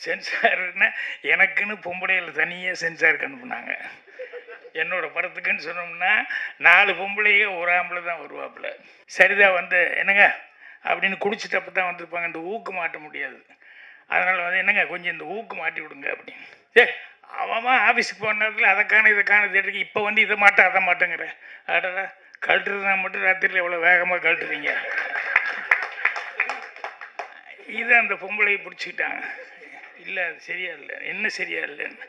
சென்சார்னா எனக்குன்னு பொம்பளைகள் தனியாக சென்சாருக்கு அனுப்புனாங்க. என்னோட படத்துக்குன்னு சொன்னோம்னா 4 பொம்பளைங்க ஒரு ஆம்பளை தான் வருவாப்புல. சரிதா வந்து என்னங்க அப்படின்னு குடிச்சிட்டப்ப தான் வந்திருப்பாங்க. இந்த ஊக்கு மாட்ட முடியாது. அதனால் வந்து என்னங்க கொஞ்சம் இந்த ஊக்கு மாட்டி விடுங்க அப்படின்னு. அவன் ஆஃபீஸுக்கு போன நேரத்தில் அதை காண இதை காண தேடிக்கு இப்போ வந்து இதை மாட்ட அதை மாட்டேங்கிற. அடடா கழட்டுறதுனா மட்டும் ராத்திரியில் எவ்வளோ வேகமாக கழட்டுறீங்க. இதை அந்த பொம்பளையை பிடிச்சிக்கிட்டாங்க. இல்லை அது சரியா இல்லை, என்ன சரியா இல்லைன்னு.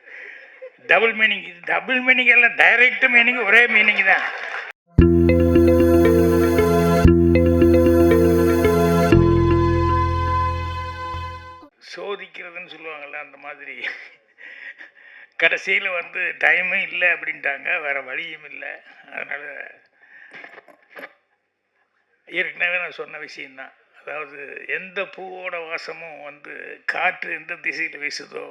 டபுள் மீனிங், இது டபுள் மீனிங் எல்லாம் டைரக்ட் மீனிங் ஒரே மீனிங் தான். சோதிக்கிறதுன்னு சொல்லுவாங்கள்ல, அந்த மாதிரி கடைசியில் வந்து டைமும் இல்லை அப்படின்ட்டாங்க, வேறு வழியும் இல்லை. அதனால் ஏற்கனவே நான் சொன்ன விஷயந்தான். அதாவது எந்த பூவோட வாசமும் வந்து காற்று எந்த திசையில் வீசுதோ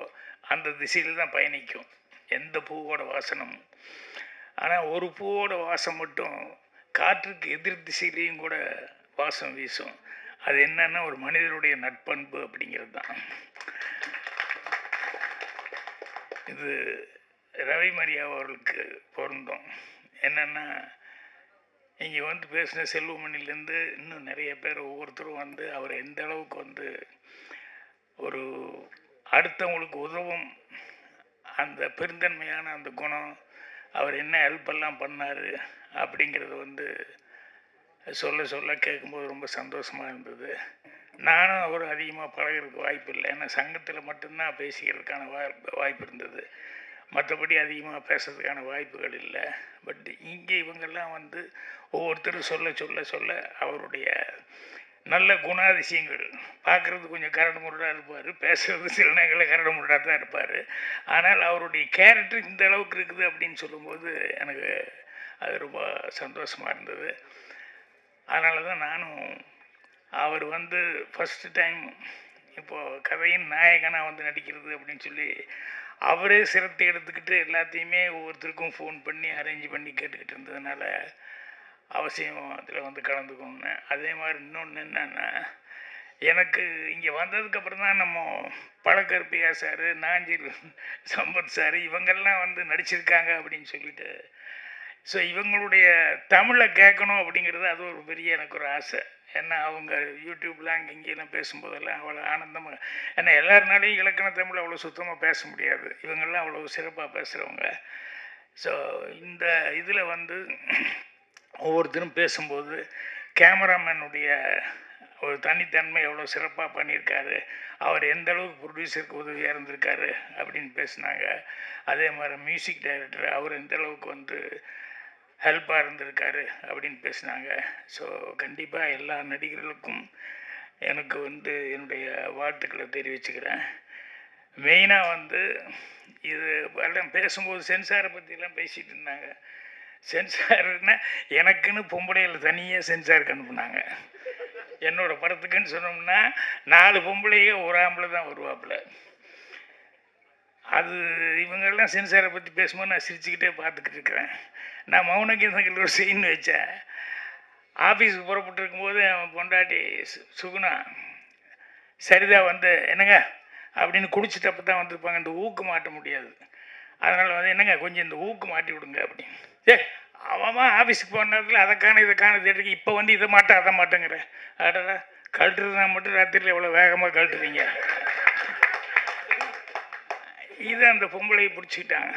அந்த திசையில் தான் பயணிக்கும் எந்த பூவோட வாசனமும். ஆனால் ஒரு பூவோட வாசம் மட்டும் காற்றுக்கு எதிர் திசையிலையும் கூட வாசம் வீசும். அது என்னன்னா ஒரு மனிதனுடைய நட்பண்பு அப்படிங்கிறது தான். இது ரவி மரியா அவர்களுக்கு பொருந்தும். என்னென்னா இங்கே வந்து பேசின செல்வமணிலேருந்து இன்னும் நிறைய பேர் ஒவ்வொருத்தரும் வந்து அவர் எந்த அளவுக்கு வந்து ஒரு அடுத்தவங்களுக்கு உதவும் அந்த பெருந்தன்மையான அந்த குணம், அவர் என்ன ஹெல்ப்பெல்லாம் பண்ணார் அப்படிங்கிறது வந்து சொல்ல சொல்ல கேட்கும்போது ரொம்ப சந்தோஷமாக இருந்தது. நானும் அவர் அதிகமாக பழகிறதுக்கு வாய்ப்பு இல்லை. ஏன்னா சங்கத்தில் மட்டும்தான் பேசிக்கிறதுக்கான வாய்ப்பு இருந்தது. மற்றபடி அதிகமாக பேசுறதுக்கான வாய்ப்புகள் இல்லை. பட் இங்கே இவங்கெல்லாம் வந்து ஒவ்வொருத்தரும் சொல்ல சொல்ல சொல்ல அவருடைய நல்ல குணாதிசயங்கள் பார்க்குறது கொஞ்சம் கரடு முரடாக இருப்பார், பேசுகிறது சில நேரங்களில் கரடு முரடாக தான் இருப்பார். ஆனால் அவருடைய கேரக்டர் இந்த அளவுக்கு இருக்குது அப்படின்னு சொல்லும்போது எனக்கு அது ரொம்ப சந்தோஷமாக இருந்தது. அதனால தான் நானும் அவர் வந்து ஃபஸ்ட்டு டைம் இப்போது கதையின் நாயகனாக வந்து நடிக்கிறது அப்படின்னு சொல்லி அவரே சிரத்தை எடுத்துக்கிட்டு எல்லாத்தையுமே ஒவ்வொருத்தருக்கும் ஃபோன் பண்ணி அரேஞ்ச் பண்ணி கேட்டுக்கிட்டு இருந்ததுனால அவசியம் அதில் வந்து கலந்துக்கணுன்னு. அதே மாதிரி இன்னொன்று என்னென்னா, எனக்கு இங்கே வந்ததுக்கப்புறம் தான் நம்ம பழக்கருப்பையா சார், நாஞ்சில் சம்பத் சார் இவங்கெல்லாம் வந்து நடிச்சிருக்காங்க அப்படின்னு சொல்லிட்டு, ஸோ இவங்களுடைய தமிழை கேட்கணும் அப்படிங்கிறது அது ஒரு பெரிய எனக்கு ஒரு ஆசை. ஏன்னா அவங்க யூடியூப்லாம் அங்கே இங்கேலாம் பேசும்போதெல்லாம் அவ்வளோ ஆனந்தமாக, ஏன்னா எல்லாருனாலையும் இலக்கண தமிழ் அவ்வளோ சுத்தமாக பேச முடியாது, இவங்கெல்லாம் அவ்வளோ சிறப்பாக பேசுகிறவங்க. ஸோ இந்த இதில் வந்து ஒவ்வொருத்தரும் பேசும்போது கேமராமேனுடைய ஒரு தனித்தன்மை எவ்வளோ சிறப்பாக பண்ணியிருக்காரு, அவர் எந்த அளவுக்கு ப்ரொடியூசருக்கு உதவியாக இருந்திருக்காரு அப்படின்னு பேசினாங்க. அதே மாதிரி மியூசிக் டைரக்டர் அவர் எந்த அளவுக்கு வந்து ஹெல்ப்பாக இருந்திருக்காரு அப்படின்னு பேசினாங்க. ஸோ கண்டிப்பாக எல்லா நடிகர்களுக்கும் எனக்கு வந்து என்னுடைய வாழ்த்துக்களை தெரிவிச்சுக்கிறேன். மெயினாக வந்து இது எல்லாம் பேசும்போது சென்சாரை பற்றிலாம் பேசிகிட்டு இருந்தாங்க. சென்சார்னா எனக்குன்னு பொம்பளைகள் தனியாக சென்சாருக்கு அனுப்புனாங்க. என்னோடய படத்துக்குன்னு சொன்னோம்னா 4 பொம்பளைங்க ஒரு ஆம்பளை தான் வருவாப்புல. அது இவங்கெல்லாம் சென்சாரை பற்றி பேசும்போது நான் சிரிச்சுக்கிட்டே பார்த்துக்கிட்டு இருக்கிறேன். நான் மௌனகீதங்கள் ஒரு சீன் வச்சேன். ஆஃபீஸுக்கு புறப்பட்டு இருக்கும்போது அவன் பொண்டாட்டி சுகுணா சரிதா வந்து என்னங்க அப்படின்னு குடிச்சிட்டப்ப தான் வந்திருப்பாங்க. இந்த ஊக்கு மாட்ட முடியாது. அதனால் வந்து என்னங்க கொஞ்சம் இந்த ஊக்கு மாட்டி விடுங்க அப்படின்னு. அவன் ஆஃபீஸுக்கு போன நேரத்தில் அதை காண இதை காண தேடிக்கு இப்போ வந்து இதை மாட்ட அதை மாட்டேங்கிற. அடடா கழட்டுறதுனா மட்டும் ராத்திரியில் எவ்வளோ வேகமாக கழட்டுறீங்க. இதை அந்த பொம்பளையை பிடிச்சிக்கிட்டாங்க.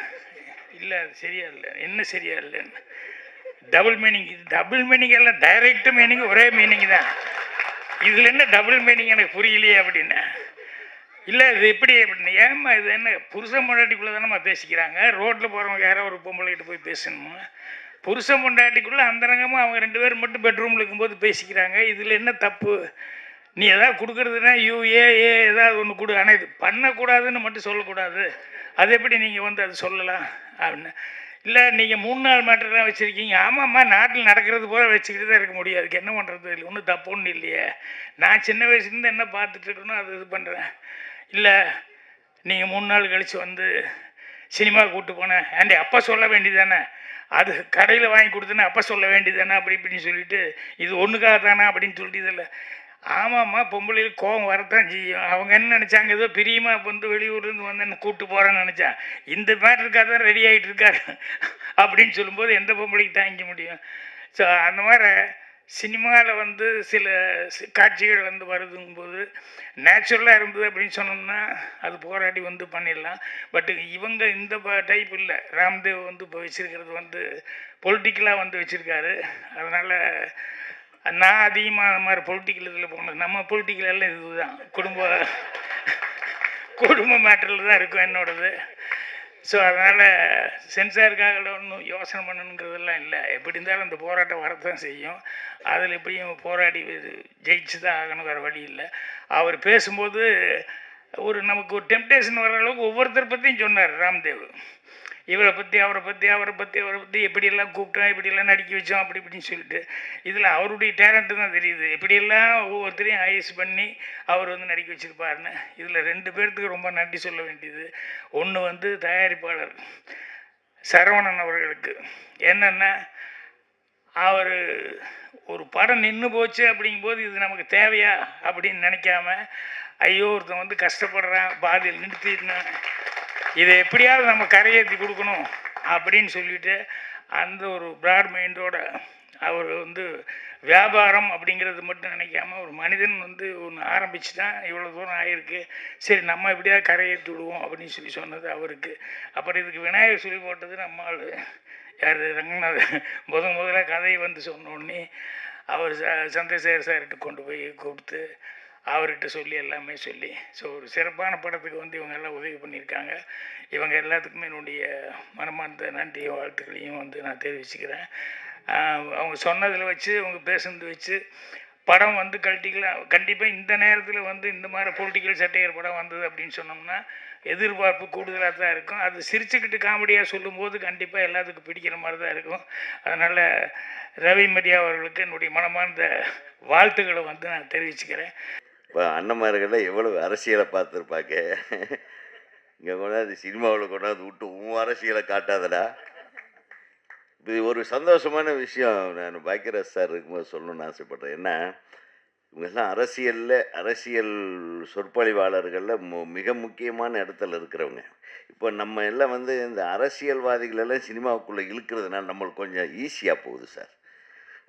இல்லை அது சரியா இல்லை, என்ன சரியா இல்லைன்னு. டபுள் மீனிங், இது டபுள் மீனிங் எல்லாம் டைரக்ட் மீனிங் ஒரே மீனிங் தான். இதில் என்ன டபுள் மீனிங் எனக்கு புரியலையே அப்படின்னு. இல்லை இது எப்படி அப்படின்னு. ஏம்மா இது என்ன புருஷன் பொண்டாட்டிக்குள்ளே தானேம்மா பேசிக்கிறாங்க, ரோட்டில் போகிறவங்க யாரோ ஒரு பொம்பளைகிட்ட போய் பேசணுமா? புருஷன் பொண்டாட்டிக்குள்ளே அந்தரங்கமாக அவங்க 2 பேரும் மட்டும் பெட்ரூமில் இருக்கும்போது பேசிக்கிறாங்க. இதில் என்ன தப்பு? நீ எதாவது கொடுக்குறதுனா யூஏ ஏதாவது ஒன்று கொடு, ஆனால் இது பண்ணக்கூடாதுன்னு மட்டும் சொல்லக்கூடாது. அது எப்படி நீங்கள் வந்து அது சொல்லலாம் அப்படின்னு. இல்லை நீங்கள் 3 நாள் மேட்டர்லாம் வச்சுருக்கீங்க. ஆமாம்மா நாட்டில் நடக்கிறது போல வச்சுக்கிட்டு தான் இருக்க முடியும், அதுக்கு என்ன பண்ணுறது, இல்லை ஒன்றும் தப்பு ஒன்றும் இல்லையே. நான் சின்ன வயசுலேருந்து என்ன பார்த்துட்ருக்கணும் அது இது பண்ணுறேன். இல்லை நீங்கள் 3 நாள் கழித்து வந்து சினிமாவுக்கு கூப்பிட்டு போனேன், ஏன்டி அப்போ சொல்ல வேண்டியது தானே, அது கடையில் வாங்கி கொடுத்தேன்னா அப்போ சொல்ல வேண்டியது தானே அப்படி இப்படின்னு சொல்லிட்டு இது ஒன்றுக்காக தானே அப்படின்னு சொல்லிட்டு இதில் ஆமாம்மா, பொம்பளைகளுக்கு கோவம் வரத்தான் செய்யும். அவங்க என்ன நெனச்சாங்க, ஏதோ பிரியமா வந்து வெளியூர்லேருந்து வந்து என்ன கூட்டு போறேன்னு நெனச்சா. இந்த மேட்டருக்காக தான் ரெடி ஆயிட்டு இருக்காரு அப்படின்னு சொல்லும்போது எந்த பொம்பளைக்கு தாங்கிக்க முடியும்? ஸோ அந்த மாரி சினிமால வந்து சில காட்சிகள் வந்து வருதுங்கும்போது, நேச்சுரலா இருந்தது அப்படின்னு சொன்னோம்னா, அது போராடி வந்து பண்ணிடலாம். பட் இவங்க இந்த டைப் இல்ல. ராம்தேவ் வந்து இப்போ வச்சிருக்கிறது வந்து பொலிட்டிக்கலா வந்து வச்சிருக்காரு. அதனால நான் அதிகமா அந்த மாரி பொலிட்டிக்கல் இதில போனது. நம்ம பொலிட்டிக்கல் எல்லாம் இதுதான். குடும்ப மேட்டர்ல தான் இருக்கும் என்னோடது. ஸோ அதனால சென்சாருக்காக ஒண்ணும் யோசனை பண்ணணுங்கிறதெல்லாம் இல்ல. எப்படி இருந்தாலும் அந்த போராட்டம் வரத்தான் செய்யும். அதில எப்படியும் போராடி ஜெயிச்சு தான் ஆகணும். வேற வழி இல்ல. அவர் பேசும்போது நமக்கு ஒரு டெம்ப்டேஷன் வர அளவுக்கு ஒவ்வொருத்தர பத்தியும் சொன்னாரு ராம்தேவ். இவரை பற்றி அவரை பற்றி அவரை பற்றி அவரை பற்றி எப்படியெல்லாம் கூப்பிட்டோம், எப்படியெல்லாம் நடிக்க வச்சோம் அப்படி இப்படின்னு சொல்லிட்டு இதில் அவருடைய டேலண்ட்டு தான் தெரியுது. எப்படியெல்லாம் ஒவ்வொருத்தரையும் ஐஎஸ் பண்ணி அவர் வந்து நடிக்க வச்சுருப்பாருன்னு. இதில் 2 பேர்த்துக்கு ரொம்ப நன்றி சொல்ல வேண்டியது. ஒன்று வந்து தயாரிப்பாளர் சரவணன் அவர்களுக்கு. என்னென்னா, அவர் ஒரு படம் நின்று போச்சு அப்படிங்கும்போது இது நமக்கு தேவையா அப்படின்னு நினைக்காம, ஐயோ ஒருத்தன் வந்து கஷ்டப்படுறான், பாதியில் நிறுத்திடணும், இதை எப்படியாவது நம்ம கரையேற்றி கொடுக்கணும் அப்படின்னு சொல்லிட்டு அந்த ஒரு ப்ராட் மைண்டோட அவர் வந்து வியாபாரம் அப்படிங்கிறது மட்டும் நினைக்காம ஒரு மனிதன் வந்து ஒன்று ஆரம்பிச்சுட்டான், இவ்வளோ தூரம் ஆகிருக்கு, சரி நம்ம எப்படியாவது கரையேற்றி விடுவோம் அப்படின்னு சொல்லி சொன்னது அவருக்கு. அப்புறம் இதுக்கு விநாயகர் சொல்லி போட்டது நம்ம ஆள் யார், ரங்கநாதன். முதல்ல கதையை வந்து சொன்னோடனே அவர் சந்திரசேகர் சார்கிட்ட கொண்டு போய் கொடுத்து அவர்கிட்ட சொல்லி எல்லாமே சொல்லி, ஸோ ஒரு சிறப்பான படத்துக்கு வந்து இவங்க எல்லாம் உதவி பண்ணியிருக்காங்க. இவங்க எல்லாத்துக்குமே என்னுடைய மனமார்ந்த நன்றியும் வாழ்த்துக்களையும் வந்து நான் தெரிவிச்சுக்கிறேன். அவங்க சொன்னதில் வச்சு, அவங்க பேசுனது வச்சு படம் வந்து கண்டிப்பாக இந்த நேரத்தில் வந்து இந்த மாதிரி பொலிட்டிக்கல் சட்டையர் படம் வந்தது அப்படின்னு சொன்னோம்னா எதிர்பார்ப்பு கூடுதலாக தான் இருக்கும். அது சிரிச்சுக்கிட்டு காமெடியாக சொல்லும்போது கண்டிப்பாக எல்லாத்துக்கும் பிடிக்கிற மாதிரி தான் இருக்கும். அதனால் ரவி மரியா அவர்களுக்கு என்னுடைய மனமார்ந்த வாழ்த்துக்களை வந்து நான் தெரிவிச்சுக்கிறேன். இப்போ அண்ணன்மார்கள்லாம் எவ்வளவு அரசியலை பார்த்துருப்பாங்க. இங்கே கொண்டாந்து சினிமாவில் கொண்டாந்து விட்டு உன் அரசியலை காட்டாதடா. இது ஒரு சந்தோஷமான விஷயம். நான் பாக்கியராஜ் சார் இருக்கும்போது சொல்லணும்னு ஆசைப்பட்றேன். ஏன்னா இவங்கெல்லாம் அரசியல் சொற்பொழிவாளர்களில் மிக முக்கியமான இடத்துல இருக்கிறவங்க. இப்போ நம்ம எல்லாம் வந்து இந்த அரசியல்வாதிகளெல்லாம் சினிமாவுக்குள்ளே இழுக்கிறதுனால நம்மளுக்கு கொஞ்சம் ஈஸியாக போகுது சார்.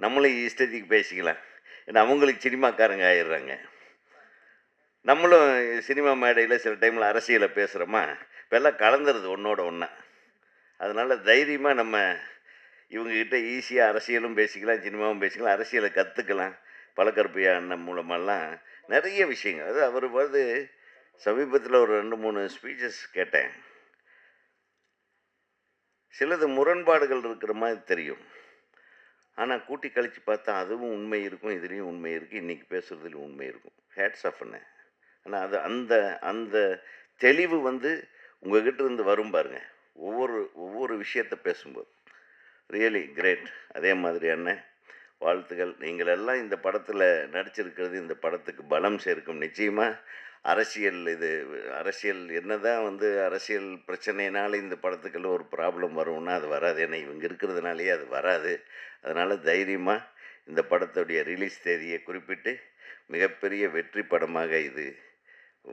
நம்மளும் இஷ்டத்துக்கு பேசிக்கலாம். ஏன்னா அவங்களுக்கு சினிமாக்காரங்க ஆயிடுறாங்க. நம்மளும் சினிமா மேடையில் சில டைமில் அரசியலை பேசுகிறோமா, இப்போல்லாம் கலந்துருது ஒன்றோட ஒன்றா. அதனால் தைரியமாக நம்ம இவங்ககிட்ட ஈஸியாக அரசியலும் பேசிக்கலாம், சினிமாவும் பேசிக்கலாம், அரசியலை கற்றுக்கலாம். பழக்கருப்பையா அண்ணன் மூலமாலாம் நிறைய விஷயங்கள். அது அவர் வந்து சமீபத்தில் ஒரு 2-3 ஸ்பீச்சஸ் கேட்டேன். சிலது முரண்பாடுகள் இருக்கிற மாதிரி தெரியும். ஆனால் கூட்டி கழித்து பார்த்தா அதுவும் உண்மை இருக்கும், இதுலேயும் உண்மை இருக்குது, இன்றைக்கி பேசுகிறதுலையும் உண்மை இருக்கும். ஹேட்ஸ் ஆஃப் அண்ணே. ஆனால் அது அந்த அந்த தெளிவு வந்து உங்கள்கிட்ட இருந்து வரும் பாருங்க, ஒவ்வொரு விஷயத்தை பேசும்போது. Really great. அதே மாதிரி அண்ணன் வாழ்த்துக்கள். நீங்கள் எல்லாம் இந்த படத்தில் நடிச்சிருக்கிறது இந்த படத்துக்கு பலம் சேர்க்கும். நிச்சயமாக அரசியல் என்ன தான் வந்து அரசியல் பிரச்சனைனால இந்த படத்துக்கெல்லாம் ஒரு ப்ராப்ளம் வரும்னா அது வராது. ஏன்னா இவங்க இருக்கிறதுனாலேயே அது வராது. அதனால் தைரியமாக இந்த படத்துடைய ரிலீஸ் தேதியை குறிப்பிட்டு மிகப்பெரிய வெற்றி படமாக இது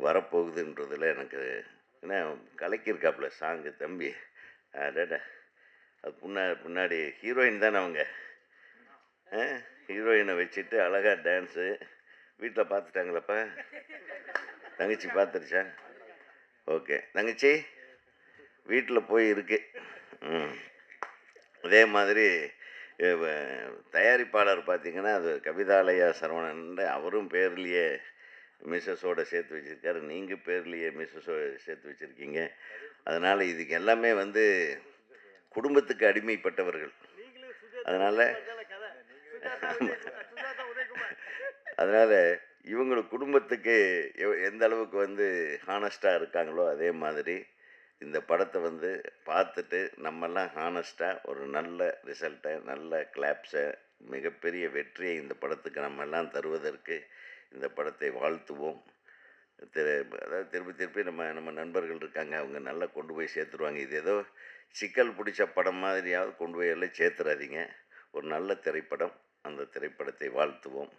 வரப்போகுதுன்றதில் எனக்கு ஏன்னா கலக்கியிருக்காப்புல சாங்கு தம்பி. அடடா, அது பின்னாடி ஹீரோயின் தானே அவங்க. ஹீரோயினை வச்சுட்டு அழகாக டான்ஸு. வீட்டில் பார்த்துட்டாங்களப்பா? தங்கச்சி பார்த்துருச்சா? ஓகே தங்கச்சி வீட்டில் போய் இருக்கு. அதே மாதிரி தயாரிப்பாளர் பார்த்திங்கன்னா அது கவிதாலயா சரவணன். அவரும் பேர்லேயே மிஸ்ஸஸோடு சேர்த்து வச்சுருக்காரு. நீங்கள் பேர்லேயே மிஸ்ஸஸோடு சேர்த்து வச்சுருக்கீங்க. அதனால் இதுக்கு எல்லாமே வந்து குடும்பத்துக்கு அடிமைப்பட்டவர்கள். அதனால் இவங்களுக்கு குடும்பத்துக்கு எந்த அளவுக்கு வந்து ஹானஸ்ட்டாக இருக்காங்களோ அதே மாதிரி இந்த படத்தை வந்து பார்த்துட்டு நம்மெல்லாம் ஹானஸ்ட்டாக ஒரு நல்ல ரிசல்ட்டை, நல்ல கிளாப்ஸை, மிகப்பெரிய வெற்றியை இந்த படத்துக்கு நம்மெல்லாம் தருவதற்கு இந்த படத்தை வாழ்த்துவோம். அதாவது திருப்பி நம்ம நண்பர்கள் இருக்காங்க, அவங்க நல்லா கொண்டு போய் சேர்த்துருவாங்க. இது ஏதோ சிக்கல் பிடிச்ச படம் மாதிரியாவது கொண்டு போய் எல்லாம் சேர்த்துறாதீங்க. ஒரு நல்ல திரைப்படம். அந்த திரைப்படத்தை வாழ்த்துவோம்.